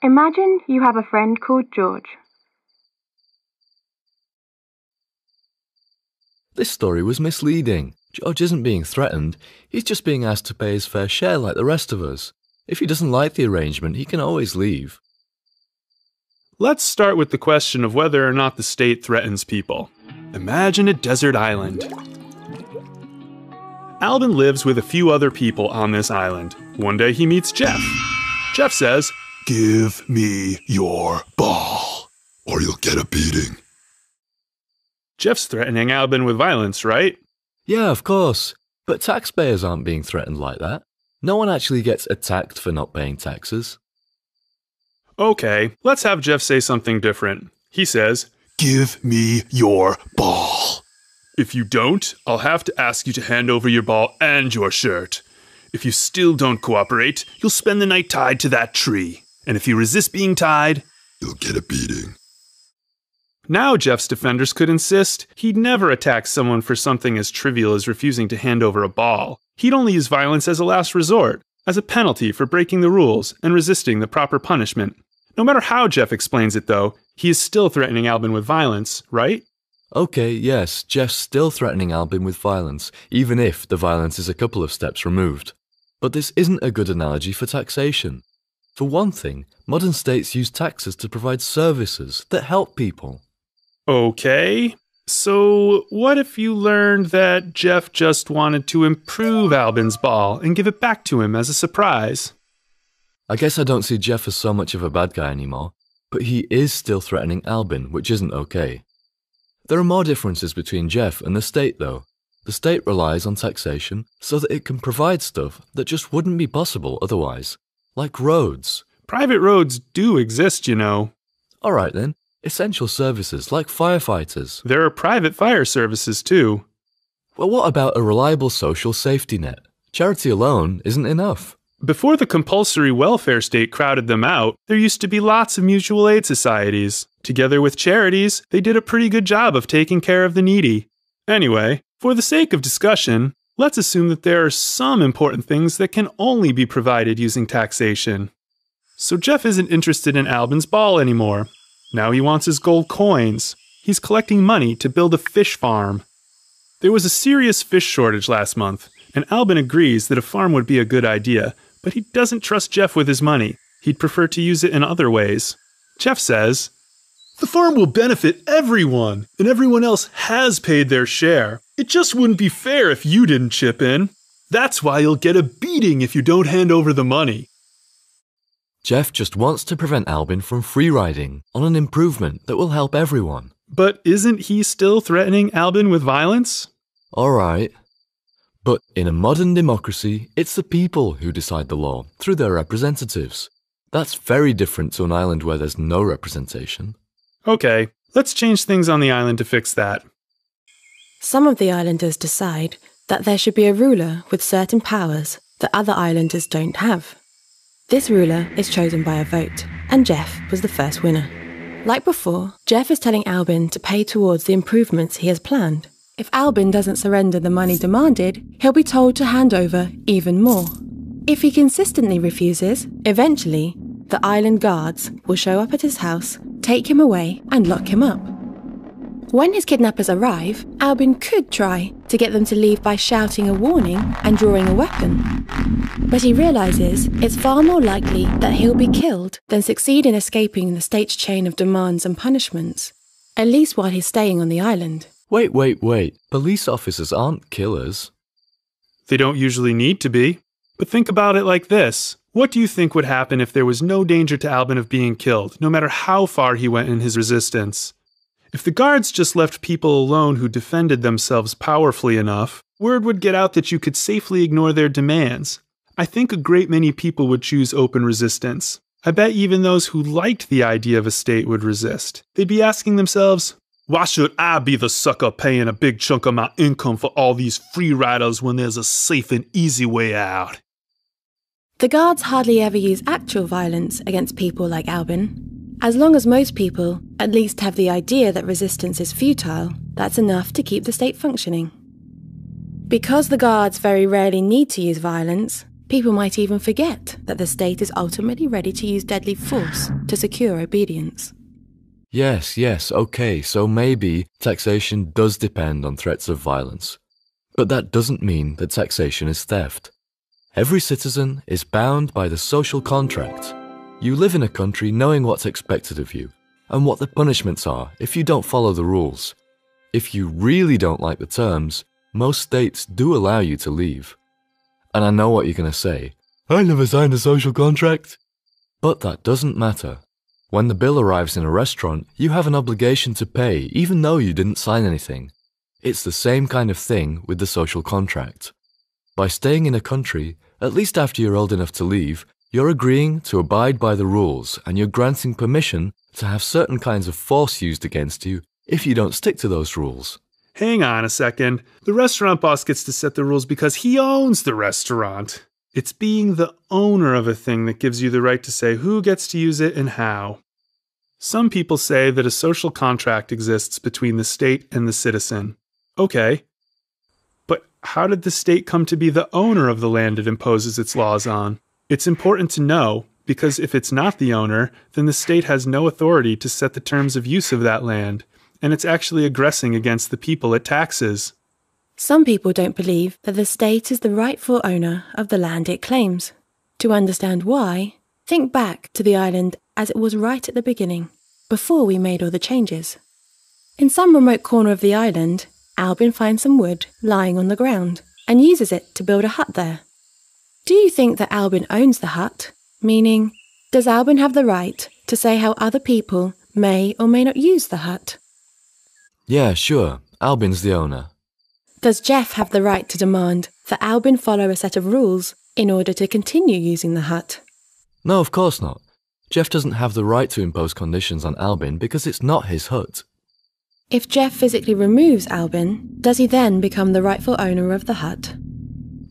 Imagine you have a friend called George. This story was misleading. George isn't being threatened, he's just being asked to pay his fair share like the rest of us. If he doesn't like the arrangement, he can always leave. Let's start with the question of whether or not the state threatens people. Imagine a desert island. Albin lives with a few other people on this island. One day he meets Jeff. Jeff says, "Give me your ball, or you'll get a beating." Jeff's threatening Albin with violence, right? Yeah, of course. But taxpayers aren't being threatened like that. No one actually gets attacked for not paying taxes. Okay, let's have Jeff say something different. He says, "Give me your ball." "If you don't, I'll have to ask you to hand over your ball and your shirt. If you still don't cooperate, you'll spend the night tied to that tree. And if you resist being tied, you'll get a beating." Now Jeff's defenders could insist he'd never attack someone for something as trivial as refusing to hand over a ball. He'd only use violence as a last resort, as a penalty for breaking the rules and resisting the proper punishment. No matter how Jeff explains it, though, he is still threatening Albin with violence, right? Okay, yes, Jeff's still threatening Albin with violence, even if the violence is a couple of steps removed. But this isn't a good analogy for taxation. For one thing, modern states use taxes to provide services that help people. Okay, so what if you learned that Jeff just wanted to improve Albin's ball and give it back to him as a surprise? I guess I don't see Jeff as so much of a bad guy anymore, but he is still threatening Albin, which isn't okay. There are more differences between Jeff and the state, though. The state relies on taxation so that it can provide stuff that just wouldn't be possible otherwise, like roads. Private roads do exist, you know. Alright then, essential services like firefighters. There are private fire services too. Well, what about a reliable social safety net? Charity alone isn't enough. Before the compulsory welfare state crowded them out, there used to be lots of mutual aid societies. Together with charities, they did a pretty good job of taking care of the needy. Anyway, for the sake of discussion, let's assume that there are some important things that can only be provided using taxation. So Jeff isn't interested in Albin's ball anymore. Now he wants his gold coins. He's collecting money to build a fish farm. There was a serious fish shortage last month, and Albin agrees that a farm would be a good idea, but he doesn't trust Jeff with his money. He'd prefer to use it in other ways. Jeff says, "The farm will benefit everyone, and everyone else has paid their share. It just wouldn't be fair if you didn't chip in. That's why you'll get a beating if you don't hand over the money." Jeff just wants to prevent Albin from free-riding on an improvement that will help everyone. But isn't he still threatening Albin with violence? Alright. But in a modern democracy, it's the people who decide the law through their representatives. That's very different to an island where there's no representation. Okay, let's change things on the island to fix that. Some of the islanders decide that there should be a ruler with certain powers that other islanders don't have. This ruler is chosen by a vote, and Jeff was the first winner. Like before, Jeff is telling Albin to pay towards the improvements he has planned. If Albin doesn't surrender the money demanded, he'll be told to hand over even more. If he consistently refuses, eventually, the island guards will show up at his house, take him away, and lock him up. When his kidnappers arrive, Albin could try to get them to leave by shouting a warning and drawing a weapon. But he realises it's far more likely that he'll be killed than succeed in escaping the state's chain of demands and punishments, at least while he's staying on the island. Wait. Police officers aren't killers. They don't usually need to be. But think about it like this. What do you think would happen if there was no danger to Albin of being killed, no matter how far he went in his resistance? If the guards just left people alone who defended themselves powerfully enough, word would get out that you could safely ignore their demands. I think a great many people would choose open resistance. I bet even those who liked the idea of a state would resist. They'd be asking themselves, why should I be the sucker paying a big chunk of my income for all these free riders when there's a safe and easy way out? The guards hardly ever use actual violence against people like Albin. As long as most people at least have the idea that resistance is futile, that's enough to keep the state functioning. Because the guards very rarely need to use violence, People might even forget that the state is ultimately ready to use deadly force to secure obedience. Yes, okay, so maybe taxation does depend on threats of violence. But that doesn't mean that taxation is theft. Every citizen is bound by the social contract. You live in a country knowing what's expected of you, and what the punishments are if you don't follow the rules. If you really don't like the terms, most states do allow you to leave. And I know what you're going to say. I never signed a social contract. But that doesn't matter. When the bill arrives in a restaurant, you have an obligation to pay even though you didn't sign anything. It's the same kind of thing with the social contract. By staying in a country, at least after you're old enough to leave, you're agreeing to abide by the rules and you're granting permission to have certain kinds of force used against you if you don't stick to those rules. Hang on a second. The restaurant boss gets to set the rules because he owns the restaurant. It's being the owner of a thing that gives you the right to say who gets to use it and how. Some people say that a social contract exists between the state and the citizen. Okay. But how did the state come to be the owner of the land it imposes its laws on? It's important to know, because if it's not the owner, then the state has no authority to set the terms of use of that land, and it's actually aggressing against the people it taxes. Some people don't believe that the state is the rightful owner of the land it claims. To understand why, think back to the island as it was right at the beginning, before we made all the changes. In some remote corner of the island, Albin finds some wood lying on the ground and uses it to build a hut there. Do you think that Albin owns the hut? Meaning, does Albin have the right to say how other people may or may not use the hut? Yeah, sure. Albin's the owner. Does Jeff have the right to demand that Albin follow a set of rules in order to continue using the hut? No, of course not. Jeff doesn't have the right to impose conditions on Albin because it's not his hut. If Jeff physically removes Albin, does he then become the rightful owner of the hut?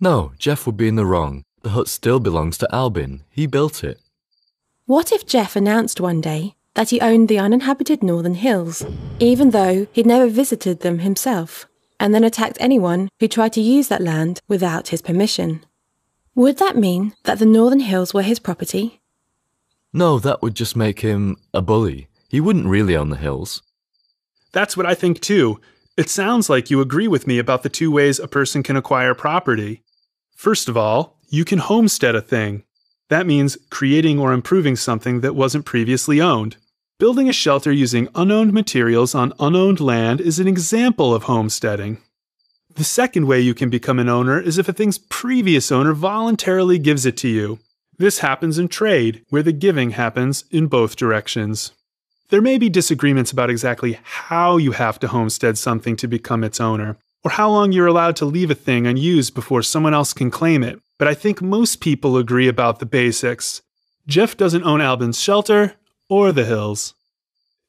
No, Jeff would be in the wrong. The hut still belongs to Albin. He built it. What if Jeff announced one day that he owned the uninhabited Northern Hills, even though he'd never visited them himself, and then attacked anyone who tried to use that land without his permission? Would that mean that the Northern Hills were his property? No, that would just make him a bully. He wouldn't really own the hills. That's what I think too. It sounds like you agree with me about the two ways a person can acquire property. First of all, you can homestead a thing. That means creating or improving something that wasn't previously owned. Building a shelter using unowned materials on unowned land is an example of homesteading. The second way you can become an owner is if a thing's previous owner voluntarily gives it to you. This happens in trade, where the giving happens in both directions. There may be disagreements about exactly how you have to homestead something to become its owner, or how long you're allowed to leave a thing unused before someone else can claim it, but I think most people agree about the basics. Jeff doesn't own Albin's shelter or the hills.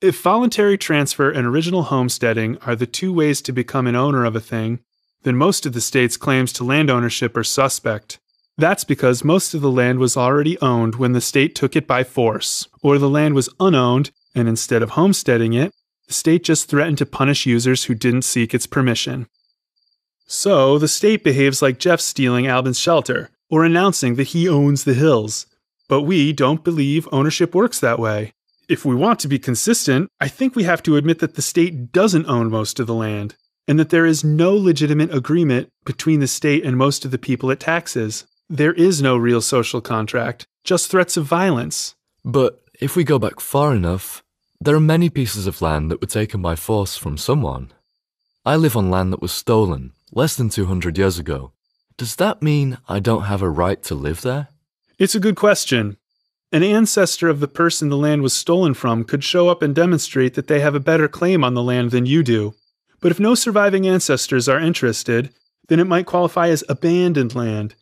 If voluntary transfer and original homesteading are the two ways to become an owner of a thing, then most of the state's claims to land ownership are suspect. That's because most of the land was already owned when the state took it by force, or the land was unowned, and instead of homesteading it, the state just threatened to punish users who didn't seek its permission. So, the state behaves like Jeff stealing Albin's shelter, or announcing that he owns the hills. But we don't believe ownership works that way. If we want to be consistent, I think we have to admit that the state doesn't own most of the land, and that there is no legitimate agreement between the state and most of the people it taxes. There is no real social contract, just threats of violence. But if we go back far enough, there are many pieces of land that were taken by force from someone. I live on land that was stolen less than 200 years ago. Does that mean I don't have a right to live there? It's a good question. An ancestor of the person the land was stolen from could show up and demonstrate that they have a better claim on the land than you do. But if no surviving ancestors are interested, then it might qualify as abandoned land.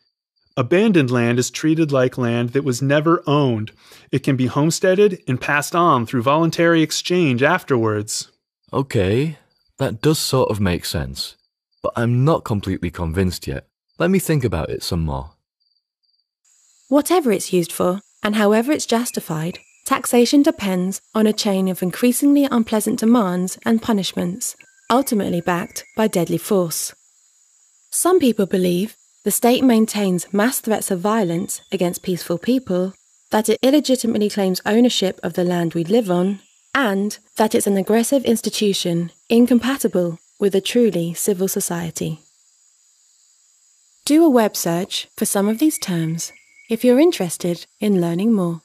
Abandoned land is treated like land that was never owned. It can be homesteaded and passed on through voluntary exchange afterwards. Okay, that does sort of make sense. But I'm not completely convinced yet. Let me think about it some more. Whatever it's used for, and however it's justified, taxation depends on a chain of increasingly unpleasant demands and punishments, ultimately backed by deadly force. Some people believe the state maintains mass threats of violence against peaceful people, that it illegitimately claims ownership of the land we live on, and that it's an aggressive institution incompatible with a truly civil society. Do a web search for some of these terms if you're interested in learning more.